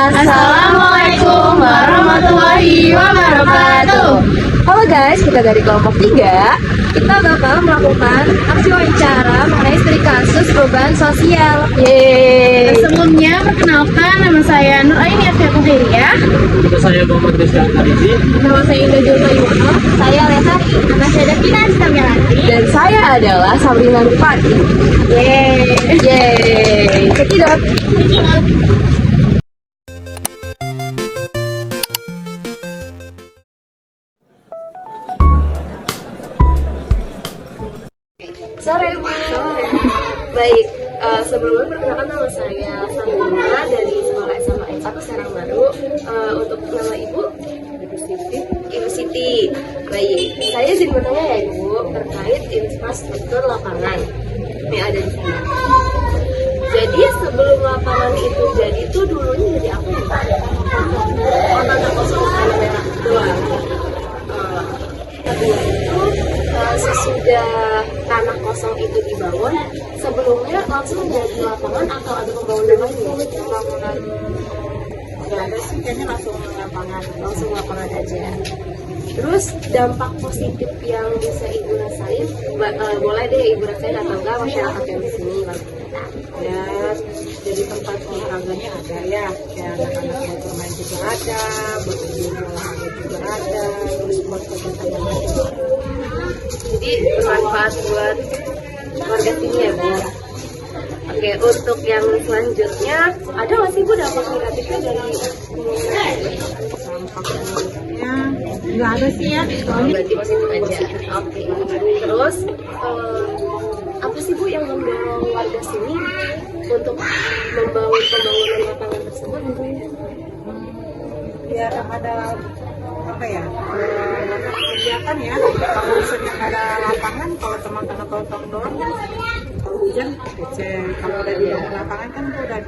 Assalamualaikum warahmatullahi wabarakatuh. Halo guys, kita dari kelompok 3. Kita bakal melakukan aksi wawancara mengenai studi kasus perubahan sosial. Yeay. Sebelumnya, perkenalkan nama saya Nur Aini Afia Kuhiria. Nama saya Muhammad Rizal Farizi. Nama saya Indah Julfa Yuwono. Saya Lesari. Nama saya Davina Astamirati. Dan saya adalah Sabrina Rupati. Yeay. Yeay. Cekidot. Sore Bu. Baik, sebelumnya perkenalkan nama saya Sabrina dari sekolah SMA 1 Serang Baru. Untuk nama Ibu Ibu Siti. Baik, saya izin bertanya ya Ibu terkait infrastruktur lapangan yang ada di sana. Jadi sebelum lapangan itu jadi itu dulunya jadi apa ya Pak? Oh, tanah kosong daerah doang. Kedua itu sesudah tanah kosong itu dibangun, sebelumnya langsung jadi lapangan atau ada pembangunan lainnya? Pembangunan nggak ada sih, kayaknya langsung lapangan aja. Terus dampak positif yang bisa Ibu rasain, boleh deh Ibu rasain atau enggak masyarakat yang di sini? Ya, jadi tempat olahraganya ada ya, kayak anak-anak mau bermain juga ada, olahraga juga ada, terus buat kegiatan yang lain. Jadi bermanfaat buat warga sini ya Bu. Oke, untuk yang selanjutnya ada nggak sih Bu dampak negatifnya dari Dampak negatifnya nggak ada sih ya. berarti positif aja. Oke, terus apa sih Bu yang mendorong warga sini untuk membangun pembangunan lapangan tersebut? Biar ada apa ya, banyak kegiatan ya. Kalau misalnya ada lapangan, kalau teman-teman nonton doang kan, kalau hujan kecil. Kalau udah di lapangan kan tuh udah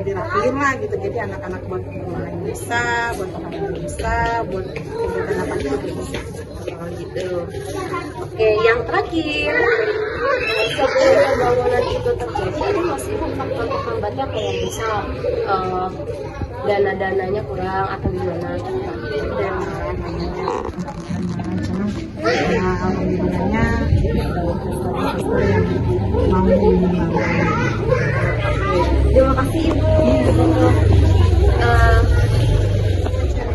dirapiin lah gitu. Jadi anak-anak buat bermain bisa, buat olahraga bisa, buat kegiatan apa juga bisa. Oh gitu. Oke, yang terakhir, sebelum pembangunan itu terjadi, ada masih faktor penghambatnya kayak misal dana-dananya kurang atau gimana? Ya, alhamdulillahnya investor yang mau membangun. Terima kasih Ibu untuk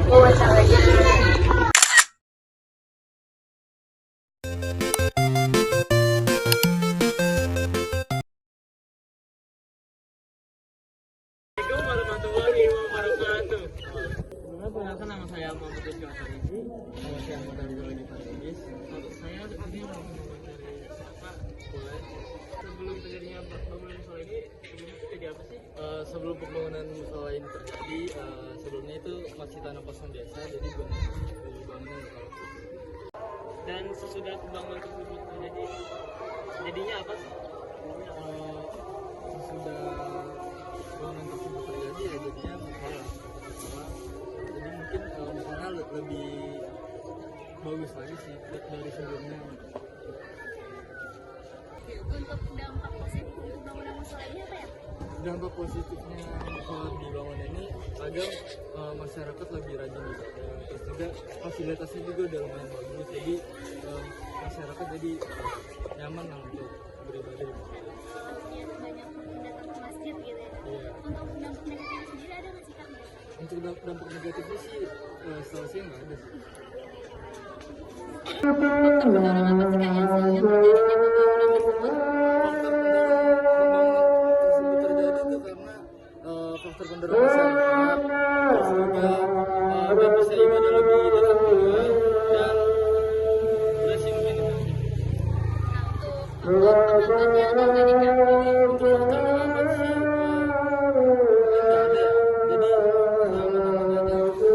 wawancaranya. Assalamualaikum warahmatullahi wabarakatuh. Perkenalkan nama saya Muhammad Rizal Farizi. Nama saya Muhammad Rizal Farizi. Saya ini mau mencari Pak boleh. Sebelum terjadinya pembangunan musola ini, sebelumnya terjadi apa sih? Sebelum pembangunan musola ini terjadi, sebelumnya itu masih tanah kosong biasa, jadi belum dibangun musola. Dan sesudah pembangunan tersebut terjadi, jadinya apa sih? Sesudah pembangunan tersebut terjadi ya jadinya musola. Jadi mungkin musola lebih bagus lagi sih dari sebelumnya. Untuk dampak positif pembangunan musola ini apa ya? Dampak positifnya musola di bangunan ini agar masyarakat lebih rajin beribadah, terus juga fasilitasnya juga udah lumayan bagus, jadi masyarakat jadi nyaman lah untuk beribadah. Banyak datang ke masjid gitu ya. Iya. Untuk dampak negatifnya sendiri ada nggak sih Kang? Untuk dampak negatifnya sih setahu saya nggak ada sih. Faktor pendorong apa sih Kang yang terjadinya pembangunan tersebut? Faktor pendorong pembangunan tersebut terjadi itu karena faktor pendorong masyarakat, terus juga biar bisa ibadah lebih dekat Tuhan, dan udah sih mungkin itu aja. Nah, untuk faktor penghambatnya ada nggak nih Kang? Untuk faktor penghambat sih mungkin nggak ada ya, jadi aman-aman aja.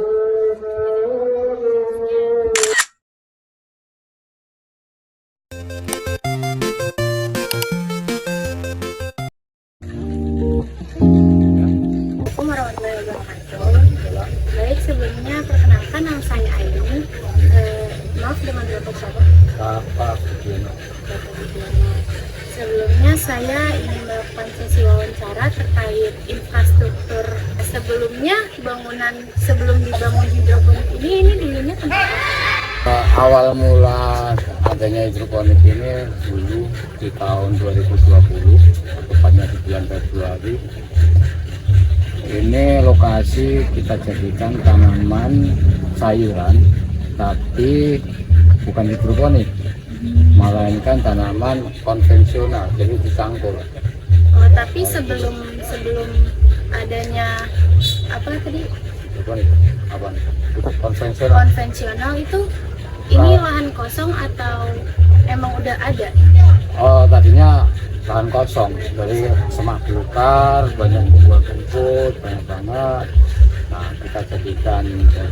Assalamualaikum warahmatullahi wabarakatuh. Baik, sebelumnya perkenalkan nama saya Aini. Maaf dengan Bapak siapa? Pak Sugiono. Bapak Sugiono. Sebelumnya saya ingin melakukan sesi wawancara terkait infrastruktur sebelumnya bangunan sebelum dibangun hidroponik ini dulunya tempat apa? Awal mula adanya hidroponik ini dulu di tahun 2020, tepatnya di bulan Februari. Ini lokasi kita jadikan tanaman sayuran, tapi bukan hidroponik, melainkan tanaman konvensional, jadi dicangkul. Oh, tapi sebelum adanya apa tadi Hidroponik apa? Konvensional. konvensional itu ini lahan kosong atau emang udah ada? Oh, tadinya lahan kosong, dari semak belukar, banyak kumpul-kumpul, banyak banget. Nah, kita jadikan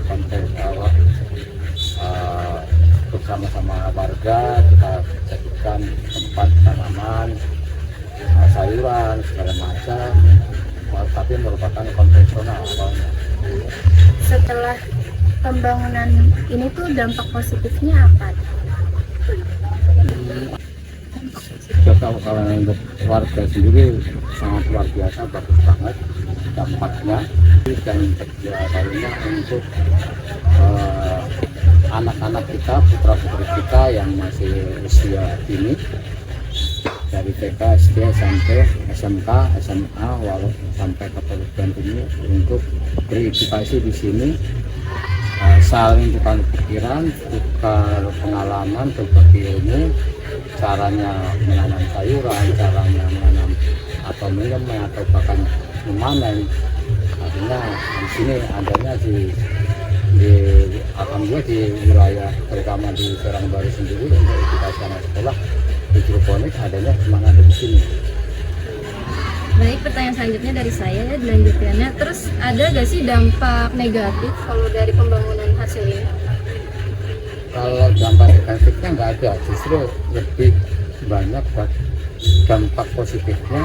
konten bersama-sama warga, kita jadikan tempat tanaman, sayuran, segala macam, tapi merupakan konvensional awalnya. Setelah pembangunan ini tuh dampak positifnya apa? Kalau untuk warga sendiri sangat luar biasa, bagus banget dampaknya, dan kalinya untuk anak-anak kita, putra-putri kita yang masih usia dini dari TK, SD, SMP, SMK, SMA, walau sampai ke perguruan tinggi untuk beredukasi di sini, saling tukar pikiran, tukar pengalaman, berbagi ilmu, caranya menanam sayuran, caranya menanam atau menyemen atau bahkan memanen. Artinya di sini adanya di alhamdulillah di wilayah terutama di Serang Baru sendiri untuk edukasi anak sekolah hidroponik adanya cuma ada di sini. Baik, pertanyaan selanjutnya dari saya ya, dilanjutkannya. Terus ada gak sih dampak negatif kalau dari pembangunan hasil ini? Kalau dampak negatifnya nggak ada, justru lebih banyak dampak positifnya,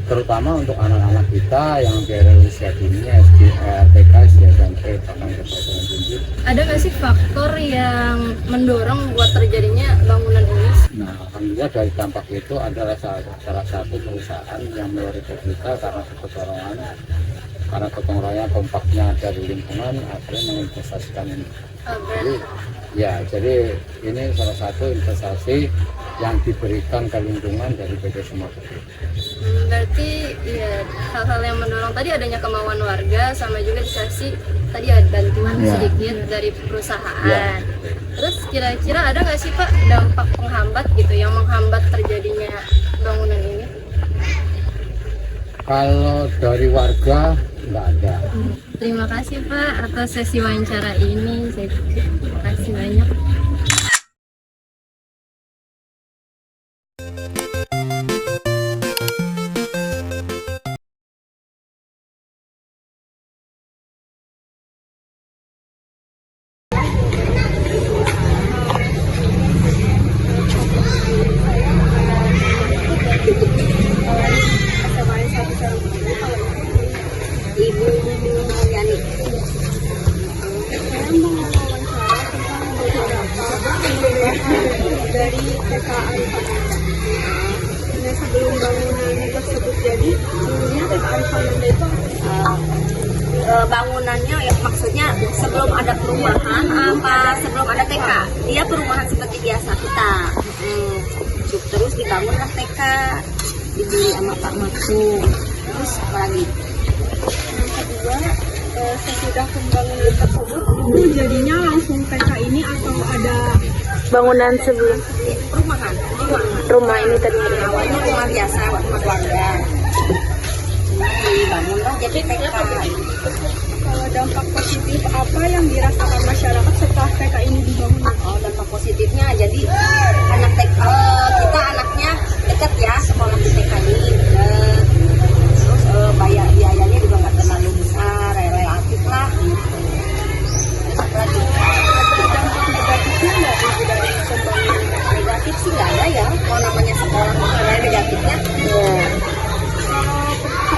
terutama untuk anak-anak kita yang dari usia dini, SD, TK, SD, SMP, bahkan ke perguruan tinggi. Ada nggak sih faktor yang mendorong buat terjadinya bangunan ini? Nah, alhamdulillah dari dampak itu adalah salah satu perusahaan yang melalui kita karena gotong royong kompaknya dari lingkungan akhirnya menginvestasikan ini. Jadi ini salah satu investasi yang diberikan ke lingkungan dari PT Semar Putih. Berarti ya hal-hal yang mendorong tadi adanya kemauan warga sama juga dikasih tadi ada bantuan sedikit dari perusahaan. Terus kira-kira ada nggak sih Pak dampak penghambat gitu yang menghambat terjadinya bangunan ini? Kalau dari warga nggak ada. Terima kasih Pak atas sesi wawancara ini. Terima kasih banyak. Ibu Yani. Dari TK Nah, sebelum bangunan tersebut jadi, dulunya TK Alifanda itu bangunannya ya, maksudnya sebelum ada perumahan apa sebelum ada TK, dia perumahan seperti biasa kita. Terus dibangunlah TK, dibeli sama Pak Maksum. Terus apa lagi? Yang kedua, sesudah pembangunan tersebut itu jadinya langsung TK ini atau ada Bangunan sebelum perumahan? rumah ini tadi Awalnya rumah biasa, rumah warga. Dibangunlah jadi TK. Kalau dampak positif apa yang dirasakan masyarakat setelah TK ini dibangun? Oh, dampak positifnya jadi anak TK kita anaknya dekat ya sekolah di TK ini. Terus biayanya juga nggak terlalu besar, relatif lah. Apalagi Dampak negatifnya nggak Ibu dari pembangunan? negatif sih nggak ada ya. Kalau namanya sekolah ada negatifnya.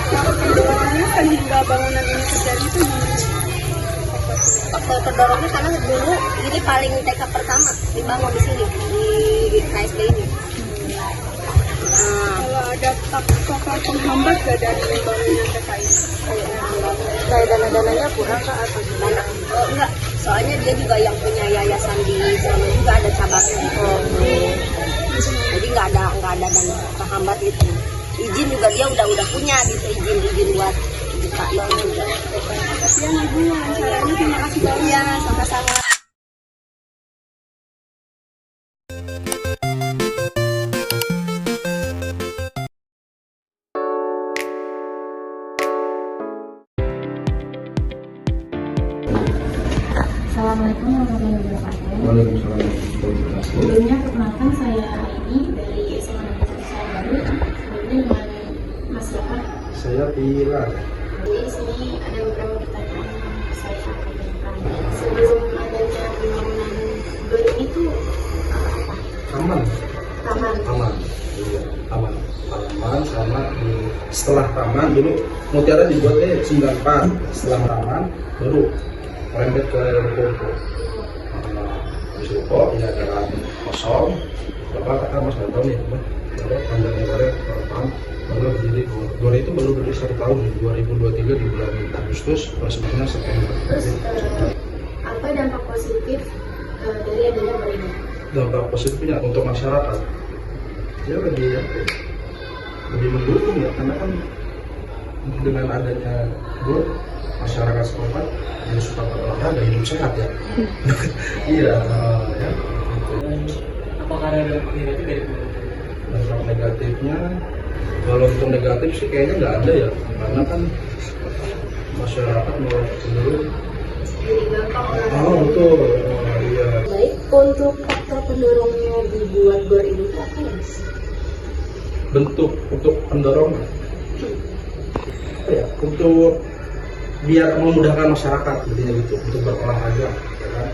Kalau pendorongnya sehingga bangunan ini terjadi itu gimana? Faktor pendorongnya karena dulu ini paling TK pertama dibangun di sini di KSD ini. Nah, Kalau ada faktor penghambat gak dari bangunan TK ini? Kayak dana-dananya kurang kah atau gimana? Oh enggak, soalnya dia juga yang punya yayasan di sana juga ada cabangnya. Jadi nggak ada dana terhambat gitu. Izin juga dia udah punya gitu, izin buat buka loan juga. Makasih ya Ibu wawancaranya, terima kasih banyak. Iya, sama-sama. Assalamualaikum warahmatullahi wabarakatuh. Waalaikumsalam warahmatullahi wabarakatuh. Sebelumnya perkenalkan saya Aini dari SMA Negeri Saya Baru. Sebelumnya dengan Mas Jafar. Saya Pilar. Di sini ada beberapa pertanyaan yang saya akan berikan. Sebelum adanya pembangunan GOR itu apa? Taman. Taman. Iya, taman. Taman sama setelah taman dulu Mutiara dibuatnya 94. Setelah taman baru merembet ke ruko. Di ruko ini ada lahan kosong. Bapak kata Mas nggak tahu nih, baru panjangnya taman baru berdiri GOR itu baru berdiri 1 tahun 2023 di bulan Agustus, resminya September. Terus apa dampak positif dari adanya GOR ini? Dampak positifnya untuk masyarakat ya lebih mendukung ya, karena kan dengan adanya GOR masyarakat setempat yang suka berolahraga hidup sehat ya. Iya ya. Apakah ada dampak negatif dari Dampak negatifnya kalau untuk negatif sih kayaknya nggak ada ya, karena kan masyarakat mau cenderung betul. Iya. Baik, untuk faktor pendorongnya dibuat GOR ini itu apa ya Mas? Bentuk untuk pendorong apa ya, untuk biar memudahkan masyarakat intinya gitu, untuk berolahraga ya kan?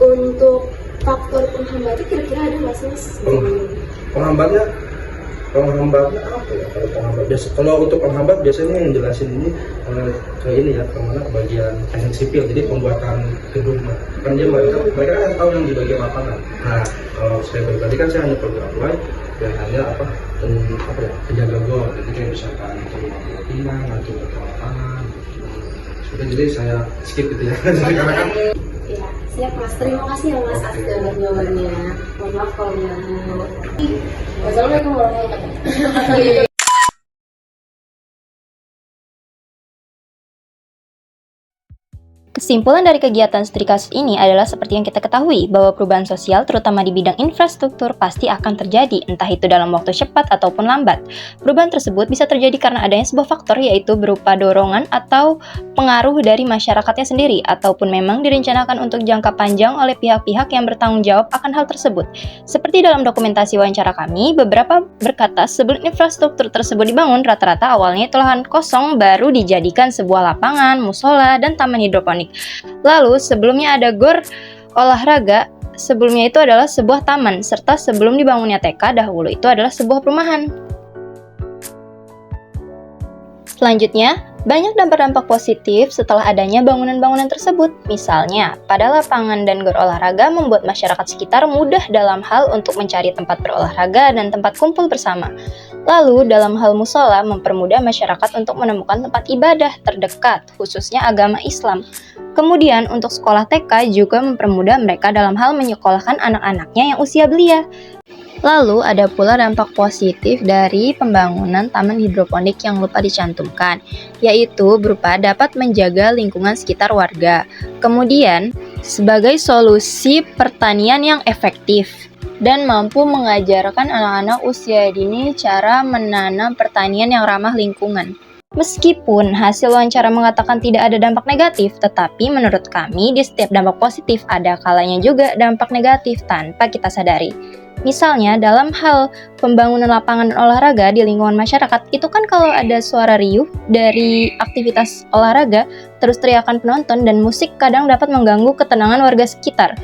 Untuk faktor penghambatnya kira-kira ada nggak sih Mas? Penghambatnya apa ya? Kalau untuk penghambat biasanya yang jelasin ini ke ini ya, kemana ke bagian teknik sipil, jadi pembuatan gedung kan dia mereka kan tahu yang di bagian lapangan. Nah kalau saya pribadi kan saya hanya pegawai dan hanya penjaga GOR, jadi kayak misalkan pinang atau lapangan gitu. Jadi saya skip gitu ya. Karena kan Ya, siap Mas. Terima kasih ya Mas atas jawabannya. Mohon maaf kalau mengganggu. Wassalamualaikum warahmatullahi wabarakatuh. Kesimpulan dari kegiatan studi kasus ini adalah seperti yang kita ketahui, bahwa perubahan sosial terutama di bidang infrastruktur pasti akan terjadi, entah itu dalam waktu cepat ataupun lambat. Perubahan tersebut bisa terjadi karena adanya sebuah faktor, yaitu berupa dorongan atau pengaruh dari masyarakatnya sendiri, ataupun memang direncanakan untuk jangka panjang oleh pihak-pihak yang bertanggung jawab akan hal tersebut. Seperti dalam dokumentasi wawancara kami, beberapa berkata sebelum infrastruktur tersebut dibangun, rata-rata awalnya itu lahan kosong baru dijadikan sebuah lapangan, musola, dan taman hidroponik. Lalu sebelumnya ada GOR olahraga, sebelumnya itu adalah sebuah taman, serta sebelum dibangunnya TK dahulu itu adalah sebuah perumahan. Selanjutnya, banyak dampak-dampak positif setelah adanya bangunan-bangunan tersebut. Misalnya, pada lapangan dan GOR olahraga membuat masyarakat sekitar mudah dalam hal untuk mencari tempat berolahraga dan tempat kumpul bersama. Lalu, dalam hal musola mempermudah masyarakat untuk menemukan tempat ibadah terdekat, khususnya agama Islam. Kemudian, untuk sekolah TK juga mempermudah mereka dalam hal menyekolahkan anak-anaknya yang usia belia. Lalu, ada pula dampak positif dari pembangunan taman hidroponik yang lupa dicantumkan, yaitu berupa dapat menjaga lingkungan sekitar warga. Kemudian, sebagai solusi pertanian yang efektif dan mampu mengajarkan anak-anak usia dini cara menanam pertanian yang ramah lingkungan. Meskipun hasil wawancara mengatakan tidak ada dampak negatif, tetapi menurut kami di setiap dampak positif ada kalanya juga dampak negatif tanpa kita sadari. Misalnya dalam hal pembangunan lapangan olahraga di lingkungan masyarakat, itu kan kalau ada suara riuh dari aktivitas olahraga, terus teriakan penonton dan musik kadang dapat mengganggu ketenangan warga sekitar,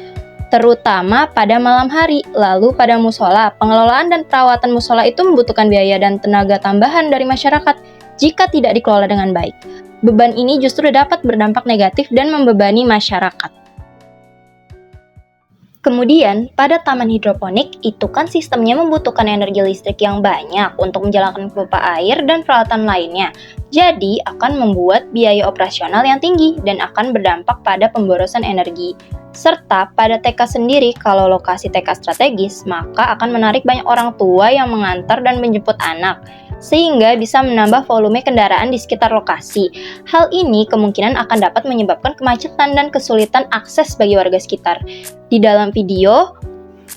terutama pada malam hari. Lalu pada musola, pengelolaan dan perawatan musola itu membutuhkan biaya dan tenaga tambahan dari masyarakat jika tidak dikelola dengan baik. Beban ini justru dapat berdampak negatif dan membebani masyarakat. Kemudian, pada taman hidroponik, itu kan sistemnya membutuhkan energi listrik yang banyak untuk menjalankan pompa air dan peralatan lainnya. Jadi, akan membuat biaya operasional yang tinggi dan akan berdampak pada pemborosan energi. Serta pada TK sendiri, kalau lokasi TK strategis, maka akan menarik banyak orang tua yang mengantar dan menjemput anak, sehingga bisa menambah volume kendaraan di sekitar lokasi. Hal ini kemungkinan akan dapat menyebabkan kemacetan dan kesulitan akses bagi warga sekitar. Di dalam video,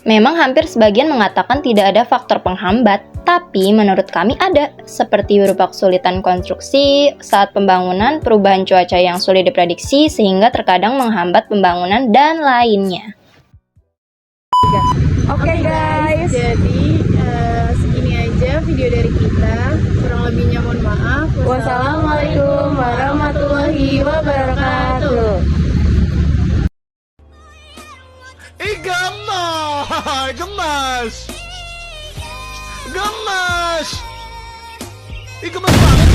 memang hampir sebagian mengatakan tidak ada faktor penghambat, tapi menurut kami ada, seperti berupa kesulitan konstruksi saat pembangunan, perubahan cuaca yang sulit diprediksi sehingga terkadang menghambat pembangunan dan lainnya. Oke guys, jadi segini aja video dari kita. Kurang lebihnya mohon maaf. Wassalamualaikum warahmatullahi wabarakatuh. Gemas! Gemas banget!